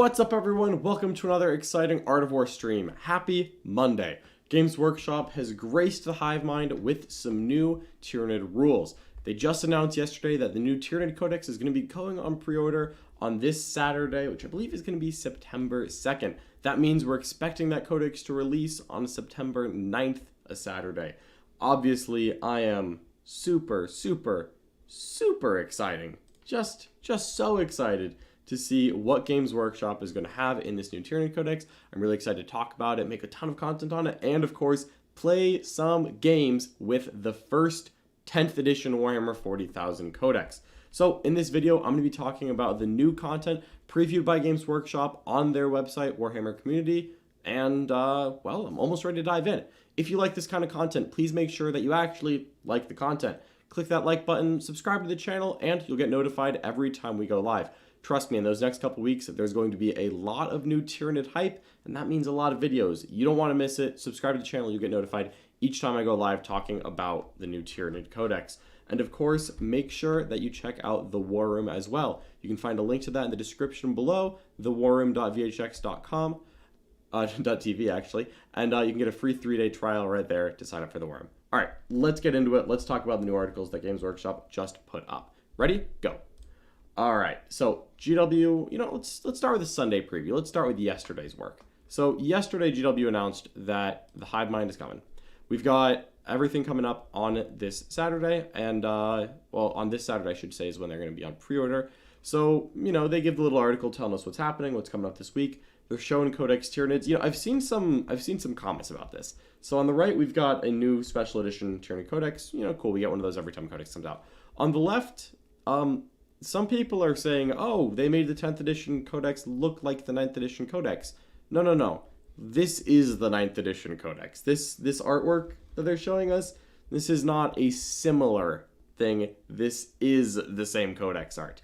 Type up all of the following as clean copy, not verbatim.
What's up, everyone? Welcome to another exciting Art of War stream. Happy Monday. Games Workshop has graced the hive mind with some new Tyranid rules. They just announced yesterday that the new Tyranid Codex is going to be going on pre-order on this Saturday, which I believe is going to be September 2nd. That means we're expecting that Codex to release on September 9th, a Saturday. Obviously, I am super exciting. Just so excited to see what Games Workshop is going to have in this new Tyranid Codex. I'm really excited to talk about it, make a ton of content on it, and of course, play some games with the first 10th edition Warhammer 40,000 Codex. So in this video, I'm going to be talking about the new content previewed by Games Workshop on their website, Warhammer Community, and well, I'm almost ready to dive in. If you like this kind of content, please make sure that you actually like the content. Click that like button, subscribe to the channel, and you'll get notified every time we go live. Trust me, in those next couple weeks, there's going to be a lot of new Tyranid hype, and that means a lot of videos. You don't want to miss it. Subscribe to the channel. You'll get notified each time I go live talking about the new Tyranid Codex. And of course, make sure that you check out the War Room as well. You can find a link to that in the description below, thewarroom.vhx.com, .tv actually, and you can get a free 3-day trial right there to sign up for the War Room. All right, let's get into it. Let's talk about the new articles that Games Workshop just put up. Ready? Go. All right, so GW, let's start with the Sunday preview. Let's start with yesterday's work. So yesterday, GW announced that the hive mind is coming. We've got everything coming up on this Saturday, and well, on this Saturday, I should say, is when they're going to be on pre-order. So, they give the little article telling us what's happening, what's coming up this week. They're showing Codex Tyranids. I've seen some comments about this. So on the right, we've got a new special edition Tyranid Codex. Cool. We get one of those every time Codex comes out. On the left, some people are saying, oh, they made the 10th edition Codex look like the 9th edition Codex. No. This is the 9th edition Codex. This artwork that they're showing us, this is not a similar thing. This is the same Codex art.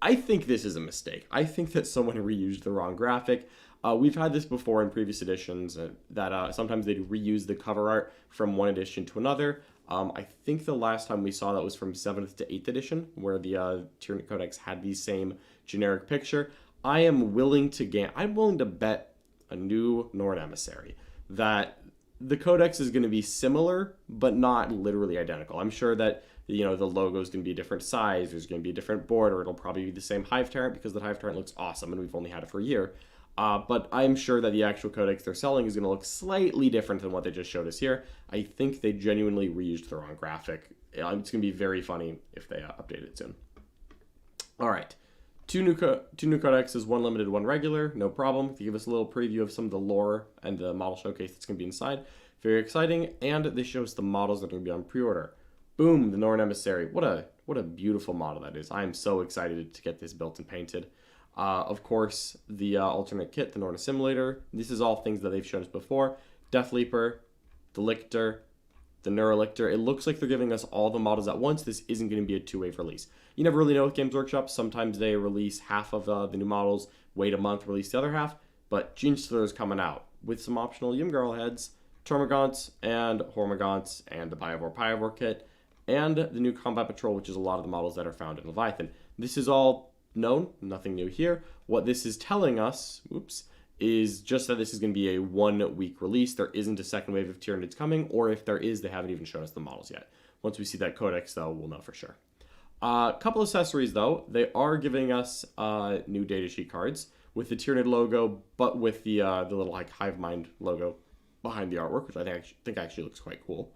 I think this is a mistake. I think that someone reused the wrong graphic. We've had this before in previous editions, that sometimes they'd reuse the cover art from one edition to another. I think the last time we saw that was from 7th to 8th edition, where the Tyranid Codex had the same generic picture. I'm willing to bet a new Norn Emissary that the Codex is going to be similar, but not literally identical. I'm sure that the logo is going to be a different size. There's going to be a different border. It'll probably be the same Hive Tyrant because the Hive Tyrant looks awesome, and we've only had it for a year. But I'm sure that the actual Codex they're selling is going to look slightly different than what they just showed us here. I think they genuinely reused the wrong graphic. It's going to be very funny if they update it soon. All right. Two new codexes, one limited, one regular. No problem. They give us a little preview of some of the lore and the model showcase that's going to be inside. Very exciting. And they show us the models that are going to be on pre-order. Boom, the Norn Emissary. What a beautiful model that is. I am so excited to get this built and painted. Of course, the alternate kit, the Norn Assimilator. This is all things that they've shown us before. Death Leaper, the Lictor, the Neurolictor. It looks like they're giving us all the models at once. This isn't going to be a two-wave release. You never really know with Games Workshop. Sometimes they release half of the new models, wait a month, release the other half. But Genestealer is coming out with some optional Ymgarl heads, Termagants, and Hormagaunts, and the Pyavor kit, and the new Combat Patrol, which is a lot of the models that are found in Leviathan. This is all known, nothing new here. What this is telling us, is just that this is going to be a 1 week release. There isn't a second wave of Tyranids coming, or if there is, they haven't even shown us the models yet. Once we see that Codex, though, we'll know for sure. A couple accessories, though. They are giving us new datasheet cards with the Tyranid logo, but with the little hive mind logo behind the artwork, which I think actually looks quite cool.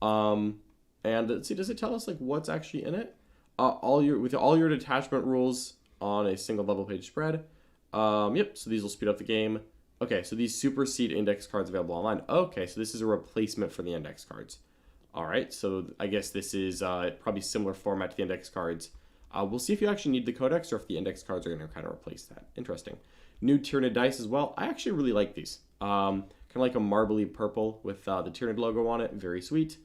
And let's see, does it tell us what's actually in it? With all your detachment rules on a single level page spread. Yep, so these will speed up the game. Okay, so these supersede index cards available online. Okay, so this is a replacement for the index cards. All right, so I guess this is probably similar format to the index cards. We'll see if you actually need the Codex or if the index cards are going to kind of replace that. Interesting. New Tyranid dice as well. I actually really like these. Kind of like a marbly purple with the Tyranid logo on it. Very sweet.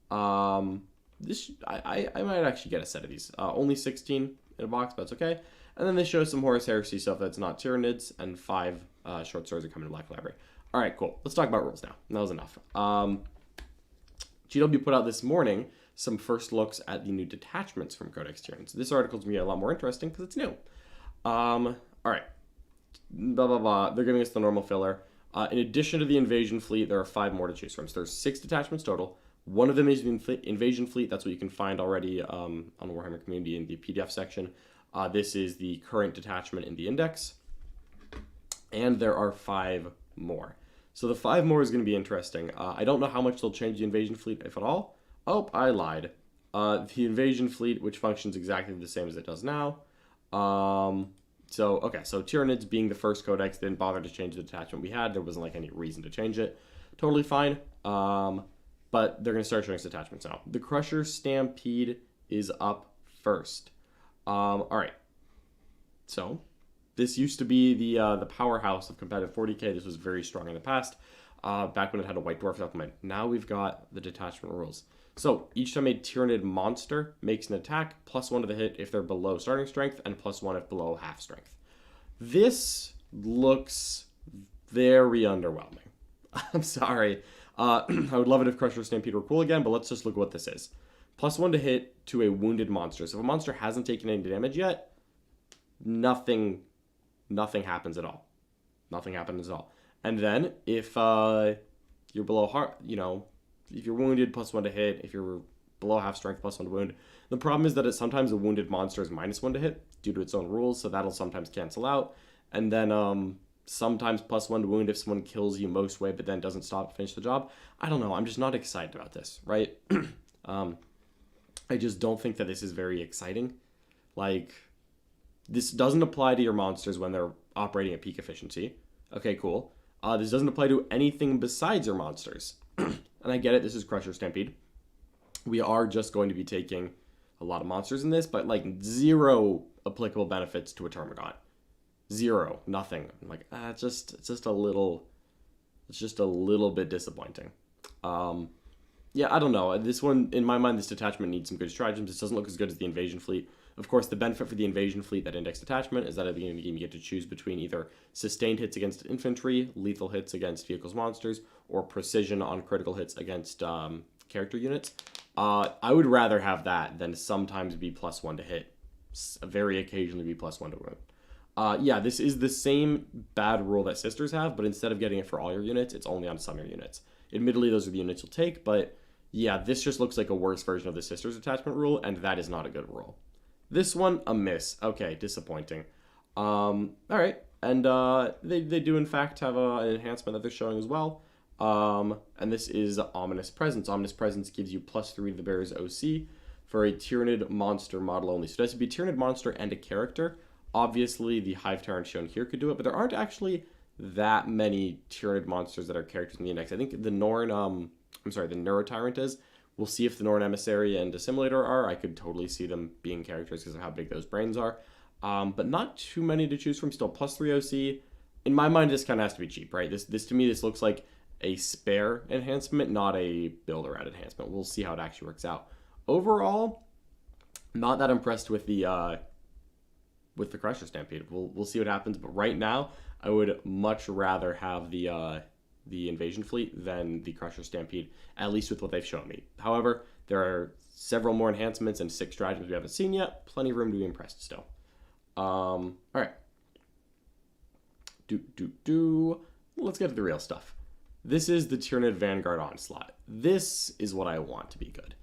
I might actually get a set of these. Only 16 in a box, but that's okay. And then they show some Horus Heresy stuff that's not Tyranids, and 5 short swords are coming to Black Library. All right, cool. Let's talk about rules now. That was enough. GW put out this morning some first looks at the new detachments from Codex Tyranids. This article is going to get a lot more interesting because it's new. All right. blah, blah, blah. They're giving us the normal filler. In addition to the invasion fleet, there are 5 more to choose from. So there's 6 detachments total. One of them is the invasion fleet. That's what you can find already on Warhammer Community in the PDF section. This is the current detachment in the index. And there are 5 more. So the 5 more is going to be interesting. I don't know how much they'll change the invasion fleet, if at all. Oh, I lied. The invasion fleet, which functions exactly the same as it does now. So Tyranids being the first codex, didn't bother to change the detachment we had. There wasn't like any reason to change it. Totally fine. But they're going to start showing us detachments now. The Crusher Stampede is up first. All right. So this used to be the powerhouse of competitive 40k. This was very strong in the past, back when it had a White Dwarf supplement. Now we've got the Detachment Rules. So each time a Tyranid monster makes an attack, +1 to the hit if they're below starting strength, and +1 if below half strength. This looks very underwhelming. I'm sorry. I would love it if Crusher Stampede were cool again, but let's just look at what this is. +1 to hit to a wounded monster. So if a monster hasn't taken any damage yet, nothing happens at all. Nothing happens at all. And then if you're below heart, if you're wounded, +1 to hit. If you're below half strength, +1 to wound. The problem is that sometimes a wounded monster is -1 to hit due to its own rules, so that'll sometimes cancel out. And then sometimes +1 to wound if someone kills you most way, but then doesn't stop to finish the job. I don't know. I'm just not excited about this, right? I just don't think that this is very exciting. Like, this doesn't apply to your monsters when they're operating at peak efficiency. Okay, cool. This doesn't apply to anything besides your monsters. And I get it, this is Crusher Stampede. We are just going to be taking a lot of monsters in this, but like 0 applicable benefits to a Termagant. 0, nothing. I'm like, it's just a little bit disappointing. Yeah, I don't know. This one, in my mind, this detachment needs some good stratagems. This doesn't look as good as the invasion fleet. Of course, the benefit for the invasion fleet, that index detachment, is that at the beginning of the game you get to choose between either sustained hits against infantry, lethal hits against vehicles, monsters, or precision on critical hits against character units. I would rather have that than sometimes be +1 to hit, very occasionally be +1 to wound. Yeah, this is the same bad rule that Sisters have, but instead of getting it for all your units, it's only on some of your units. Admittedly, those are the units you'll take, but yeah, this just looks like a worse version of the Sisters attachment rule, and that is not a good rule. This one, a miss. Okay, disappointing. All right, and they do in fact have an enhancement that they're showing as well. And this is Ominous Presence. Ominous Presence gives you +3 to the bearer's OC for a Tyranid monster model only. So it has to be a Tyranid monster and a character. Obviously, the Hive Tyrant shown here could do it, but there aren't actually that many Tyranid monsters that are characters in the index. I think the Norn, the Neurotyrant is. We'll see if the Norn Emissary and Assimilator are. I could totally see them being characters because of how big those brains are. But not too many to choose from. Still +3 OC. In my mind, this kind of has to be cheap, right? This to me, this looks like a spare enhancement, not a build-around enhancement. We'll see how it actually works out. Overall, not that impressed with the Crusher Stampede. We'll see what happens. But right now, I would much rather have the invasion fleet than the Crusher Stampede, at least with what they've shown me. However, there are several more enhancements and 6 stratagems we haven't seen yet. Plenty of room to be impressed still. All right. Let's get to the real stuff. This is the Tyranid Vanguard Onslaught. This is what I want to be good.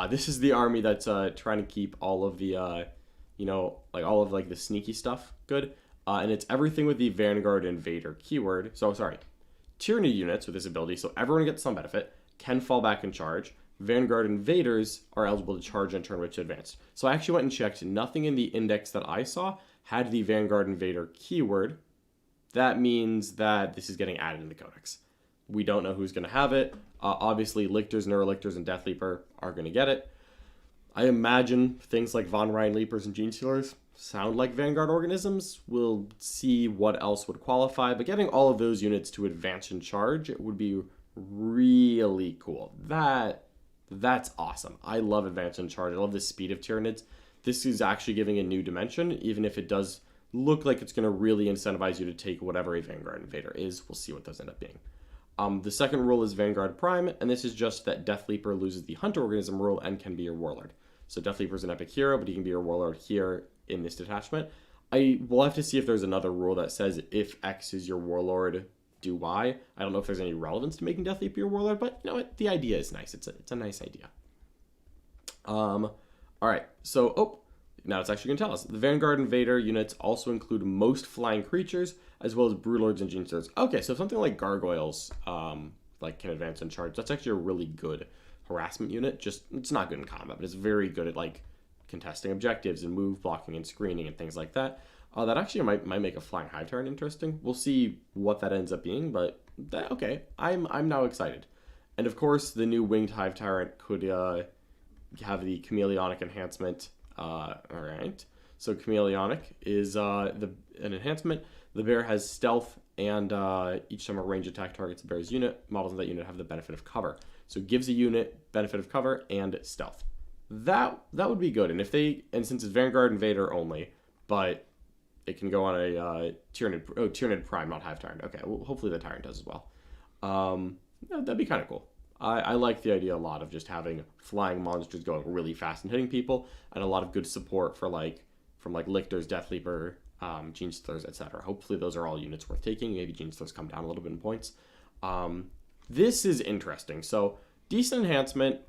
This is the army that's trying to keep all of the, all of like the sneaky stuff good. And it's everything with the Vanguard Invader keyword. So, sorry. Tyranid units with this ability, so everyone gets some benefit, can fall back and charge. Vanguard Invaders are eligible to charge and turn which advanced. So I actually went and checked. Nothing in the index that I saw had the Vanguard Invader keyword. That means that this is getting added in the Codex. We don't know who's going to have it. Obviously, Lictors, Neurolictors, and Death Leaper are going to get it. I imagine things like Von Ryan Leapers and Gene Stealers sound like Vanguard organisms. We'll see what else would qualify, but getting all of those units to advance and charge would be really cool. That's awesome. I love advance and charge. I love the speed of Tyranids. This is actually giving a new dimension, even if it does look like it's going to really incentivize you to take whatever a Vanguard Invader is. We'll see what those end up being. The second rule is Vanguard Prime, and this is just that Death Leaper loses the Hunter Organism rule and can be your Warlord. So Death Leaper is an epic hero, but he can be your Warlord here in this detachment. I will have to see if there's another rule that says if X is your warlord, do Y. I don't know if there's any relevance to making Death Leap your warlord, but you know what? The idea is nice. It's a nice idea. All right. So, now it's actually going to tell us. The Vanguard Invader units also include most flying creatures, as well as Broodlords and Genestealers. Okay, so something like Gargoyles, like can advance and charge. That's actually a really good harassment unit. Just, it's not good in combat, but it's very good at like contesting objectives and move blocking and screening and things like that. That actually might make a flying hive tyrant interesting. We'll see what that ends up being, but okay, I'm now excited. And of course, the new winged hive tyrant could have the chameleonic enhancement. All right, so chameleonic is an enhancement. The bear has stealth, and each time a range attack targets the bear's unit, models of that unit have the benefit of cover. So it gives a unit benefit of cover and stealth. That would be good. And since it's Vanguard Invader only, but it can go on a Tyranid Prime, not Hive Tyrant. Okay, well, hopefully the Tyrant does as well. That'd be kind of cool. I like the idea a lot of just having flying monsters going really fast and hitting people, and a lot of good support from Lictors, Death Leaper, Genestealers, etc. Hopefully those are all units worth taking. Maybe Genestealers come down a little bit in points. This is interesting. So decent enhancement.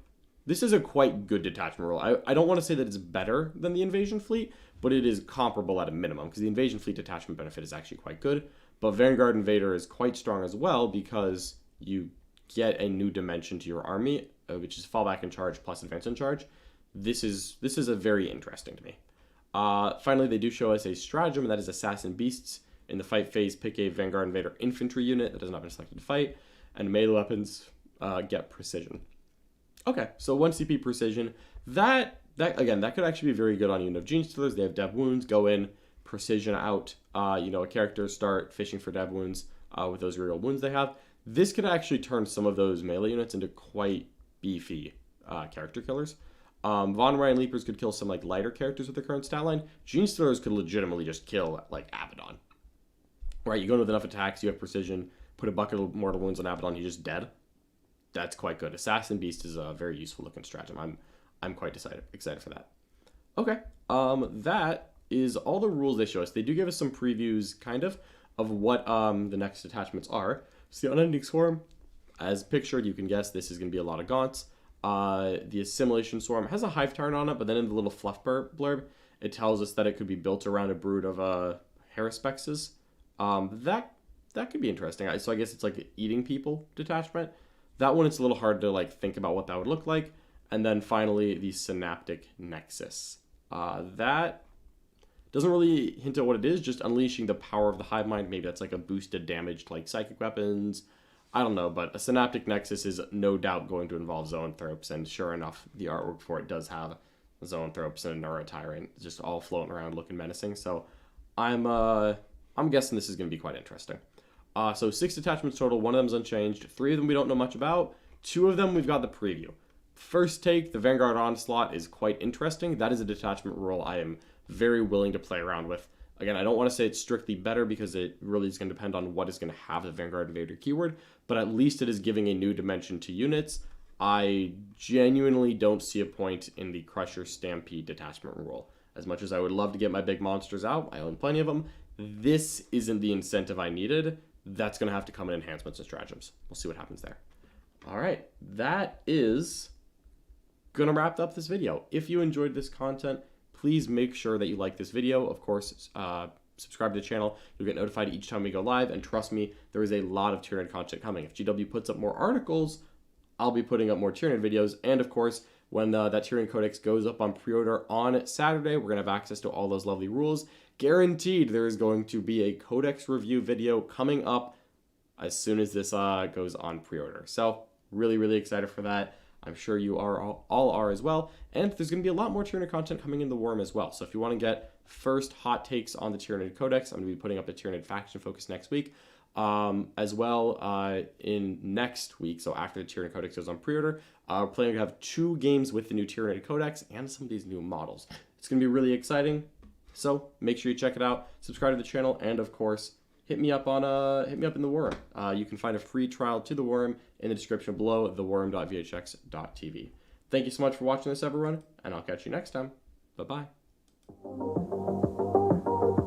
This is a quite good detachment rule. I don't want to say that it's better than the Invasion Fleet, but it is comparable at a minimum, because the Invasion Fleet detachment benefit is actually quite good. But Vanguard Invader is quite strong as well, because you get a new dimension to your army, which is fallback and charge plus advance and charge. This is a very interesting to me. Finally, they do show us a stratagem, and that is Assassin Beasts. In the fight phase, pick a Vanguard Invader infantry unit that has not been selected to fight, and melee weapons get precision. Okay, so 1 CP precision. That could actually be very good on a unit of Genestealers. They have dev wounds, go in, precision out. A character start fishing for dev wounds with those real wounds they have. This could actually turn some of those melee units into quite beefy character killers. Von Ryan Leapers could kill some like lighter characters with the current stat line. Genestealers could legitimately just kill like Abaddon. Right, you go in with enough attacks, you have precision, put a bucket of mortal wounds on Abaddon, he's just dead. That's quite good. Assassin Beast is a very useful looking stratagem. I'm quite excited for that. Okay, that is all the rules they show us. They do give us some previews, kind of what the next detachments are. So the Unending Swarm, as pictured, you can guess this is going to be a lot of gaunts. The Assimilation Swarm has a Hive Tyrant on it, but then in the little fluff blurb, it tells us that it could be built around a brood of Heraspexes. That could be interesting. So I guess it's like eating people detachment. That one, it's a little hard to like think about what that would look like. And then finally, the Synaptic Nexus. That doesn't really hint at what it is, just unleashing the power of the hive mind. Maybe that's like a boosted damage to like psychic weapons. I don't know, but a Synaptic Nexus is no doubt going to involve Zoanthropes, and sure enough, the artwork for it does have Zoanthropes and a Neura Tyrant just all floating around looking menacing. So I'm guessing this is going to be quite interesting. So 6 detachments total, 1 of them is unchanged, 3 of them we don't know much about, 2 of them we've got the preview. First take, the Vanguard Onslaught is quite interesting. That is a detachment rule I am very willing to play around with. Again, I don't want to say it's strictly better because it really is going to depend on what is going to have the Vanguard Invader keyword, but at least it is giving a new dimension to units. I genuinely don't see a point in the Crusher Stampede detachment rule. As much as I would love to get my big monsters out, I own plenty of them, this isn't the incentive I needed. That's going to have to come in enhancements and stratagems. We'll see what happens there. All right, that is going to wrap up this video. If you enjoyed this content, please make sure that you like this video. Of course, subscribe to the channel. You'll get notified each time we go live. And trust me, there is a lot of Tyranid content coming. If GW puts up more articles, I'll be putting up more Tyranid videos. And of course, when that Tyranid Codex goes up on pre-order on Saturday, we're going to have access to all those lovely rules. Guaranteed there is going to be a Codex review video coming up as soon as this goes on pre-order. So really, really excited for that. I'm sure you all are as well. And there's going to be a lot more Tyranid content coming in the Worm as well. So if you want to get first hot takes on the Tyranid Codex, I'm going to be putting up a Tyranid faction focus next week. As well in next week, so after the Tyranid Codex goes on pre-order, we're planning to have 2 games with the new Tyranid Codex and some of these new models. It's going to be really exciting. So make sure you check it out, subscribe to the channel, and of course, hit me up in the Worm. You can find a free trial to the Worm in the description below, theworm.vhx.tv. Thank you so much for watching this, everyone, and I'll catch you next time. Bye-bye.